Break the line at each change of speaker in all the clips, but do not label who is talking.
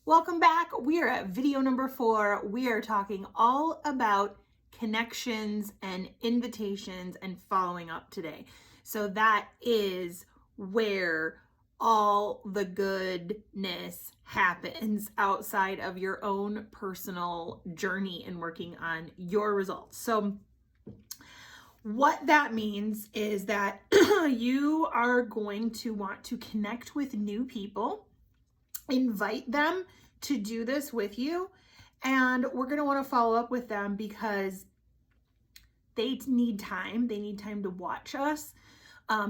Welcome back. We are at video number 4. We are talking all about connections and invitations and following up today. So that is where all the goodness happens outside of your own personal journey and working on your results. So what that means is that you are going to want to connect with new people, invite them to do this with you, and we're going to want to follow up with them because they need time. They need time to watch us.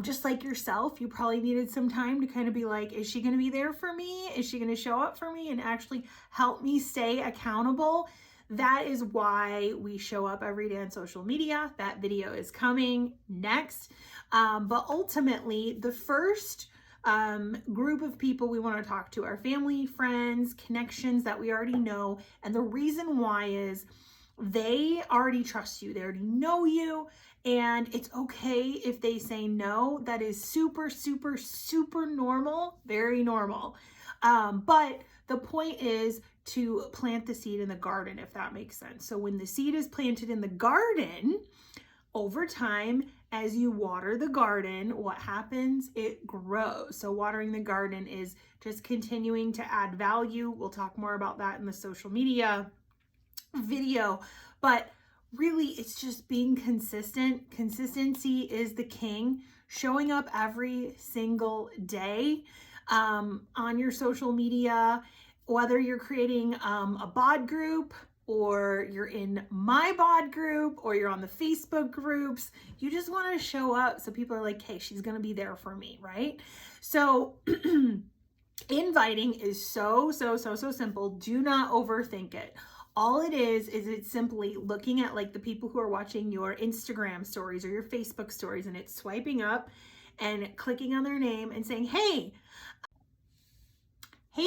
Just like yourself, you probably needed some time to kind of be like, is she going to be there for me? Is she going to show up for me and actually help me stay accountable? That is why we show up every day on social media. That video is coming next. But ultimately, the first group of people we want to talk to are family, friends, connections that we already know. And the reason why is they already trust you. They already know you. And it's okay if they say no. That is super, super, super normal. Very normal. But the point is to plant the seed in the garden, if that makes sense. So when the seed is planted in the garden, over time, as you water the garden, what happens? It grows. So watering the garden is just continuing to add value. We'll talk more about that in the social media video, but really it's just being consistent. Consistency is the king. Showing up every single day on your social media, whether you're creating a bod group, or you're in my bod group, or you're on the Facebook groups, you just want to show up so people are like, hey, she's going to be there for me, right? So inviting is so simple. Do not overthink it. All it is it's simply looking at like the people who are watching your Instagram stories or your Facebook stories, and it's swiping up and clicking on their name and saying, hey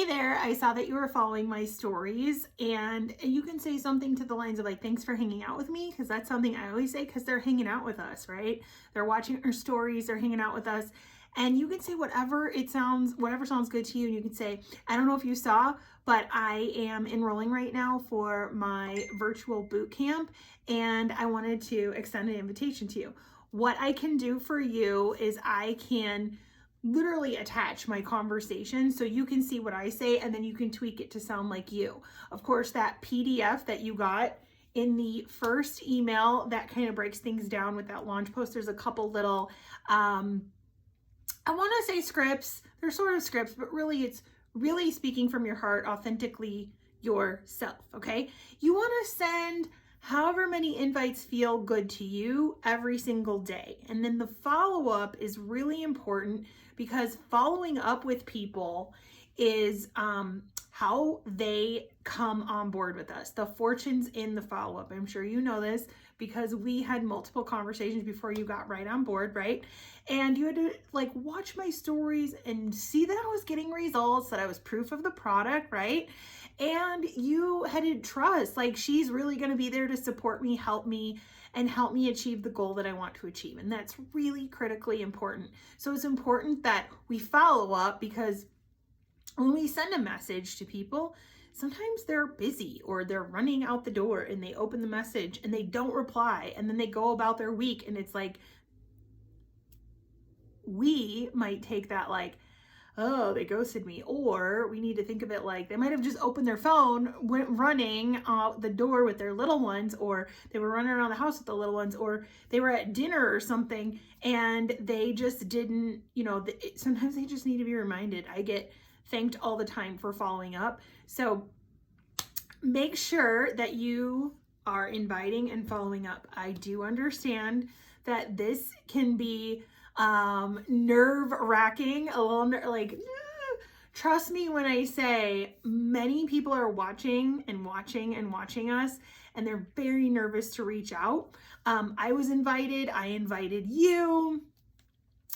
there, I saw that you were following my stories. And you can say something to the lines of like, thanks for hanging out with me. Because that's something I always say, because they're hanging out with us, right? They're watching our stories, they're hanging out with us. And you can say whatever sounds good to you. And you can say, I don't know if you saw, but I am enrolling right now for my virtual boot camp, and I wanted to extend an invitation to you. What I can do for you is I can literally attach my conversation so you can see what I say, and then you can tweak it to sound like you. Of course, that PDF that you got in the first email, that kind of breaks things down with that launch post. There's a couple little, I want to say scripts. They're sort of scripts, but really it's really speaking from your heart, authentically yourself, okay? You want to send however many invites feel good to you every single day. And then the follow-up is really important, because following up with people is how they come on board with us. The fortune's in the follow-up. I'm sure you know this because we had multiple conversations before you got right on board, right? And you had to like watch my stories and see that I was getting results, that I was proof of the product, right? And you had to trust, like, she's really going to be there to support me, help me achieve the goal that I want to achieve. And that's really critically important. So it's important that we follow up, because when we send a message to people, sometimes they're busy or they're running out the door and they open the message and they don't reply, and then they go about their week. And it's like, we might take that like, oh, they ghosted me. Or we need to think of it like they might have just opened their phone, went running out the door with their little ones, or they were running around the house with the little ones, or they were at dinner or something and they just didn't, sometimes they just need to be reminded. I get thanked all the time for following up. So make sure that you are inviting and following up. I do understand that this can be nerve-wracking, a little like, trust me when I say many people are watching us, and they're very nervous to reach out. I was invited, I invited you.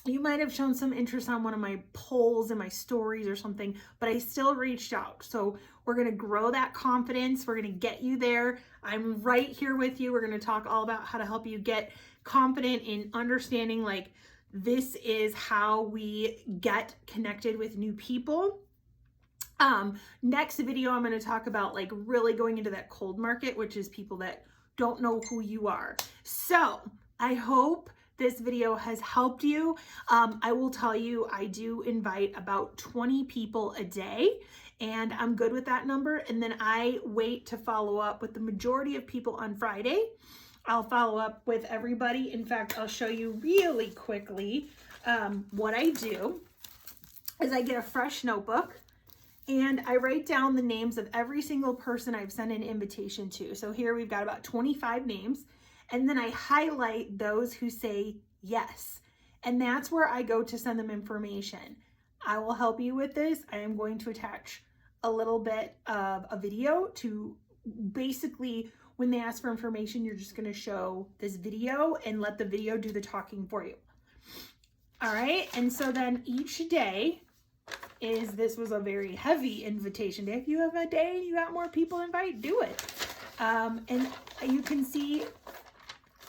You might have shown some interest on one of my polls in my stories or something, but I still reached out. So we're going to grow that confidence. We're going to get you there. I'm right here with you. We're going to talk all about how to help you get confident in understanding, like, this is how we get connected with new people. Next video, I'm going to talk about like really going into that cold market, which is people that don't know who you are. So I hope this video has helped you. I will tell you, I do invite about 20 people a day, and I'm good with that number. And then I wait to follow up with the majority of people on Friday. I'll follow up with everybody. In fact, I'll show you really quickly what I do is I get a fresh notebook and I write down the names of every single person I've sent an invitation to. So here we've got about 25 names. And then I highlight those who say yes. And that's where I go to send them information. I will help you with this. I am going to attach a little bit of a video to basically, when they ask for information, you're just going to show this video and let the video do the talking for you. All right. And so then each day this was a very heavy invitation day. If you have a day you got more people to invite, do it. And you can see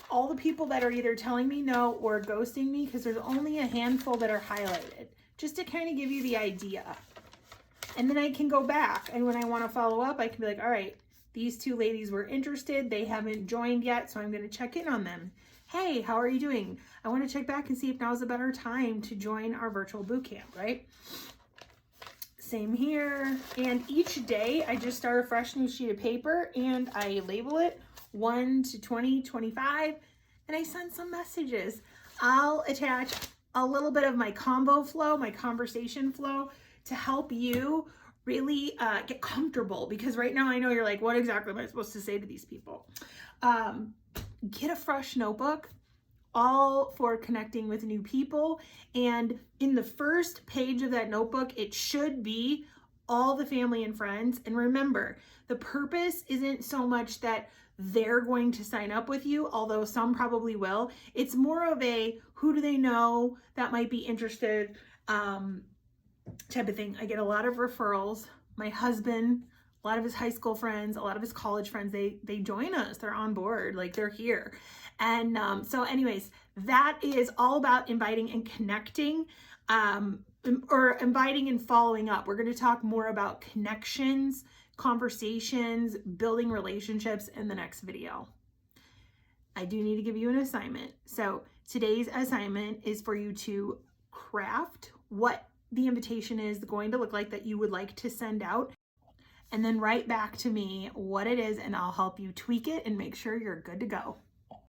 all the people that are either telling me no or ghosting me, because there's only a handful that are highlighted, just to kind of give you the idea. And then I can go back, and when I want to follow up, I can be like, all right, these two ladies were interested. They haven't joined yet, so I'm going to check in on them. Hey, how are you doing? I want to check back and see if now's a better time to join our virtual boot camp, right? Same here. And each day I just start a fresh new sheet of paper and I label it 1 to 20, 25, and I send some messages. I'll attach a little bit of my convo flow, my conversation flow, to help you really get comfortable, because right now I know you're like, what exactly am I supposed to say to these people? Get a fresh notebook, all for connecting with new people. And in the first page of that notebook, it should be all the family and friends. And remember, the purpose isn't so much that they're going to sign up with you, although some probably will. It's more of a, who do they know that might be interested type of thing. I get a lot of referrals. My husband, a lot of his high school friends, a lot of his college friends, they join us. They're on board, like they're here. And so anyways, that is all about inviting and connecting, or inviting and following up. We're going to talk more about connections, conversations, building relationships in the next video. I do need to give you an assignment. So today's assignment is for you to craft what the invitation is going to look like that you would like to send out, and then write back to me what it is, and I'll help you tweak it and make sure you're good to go.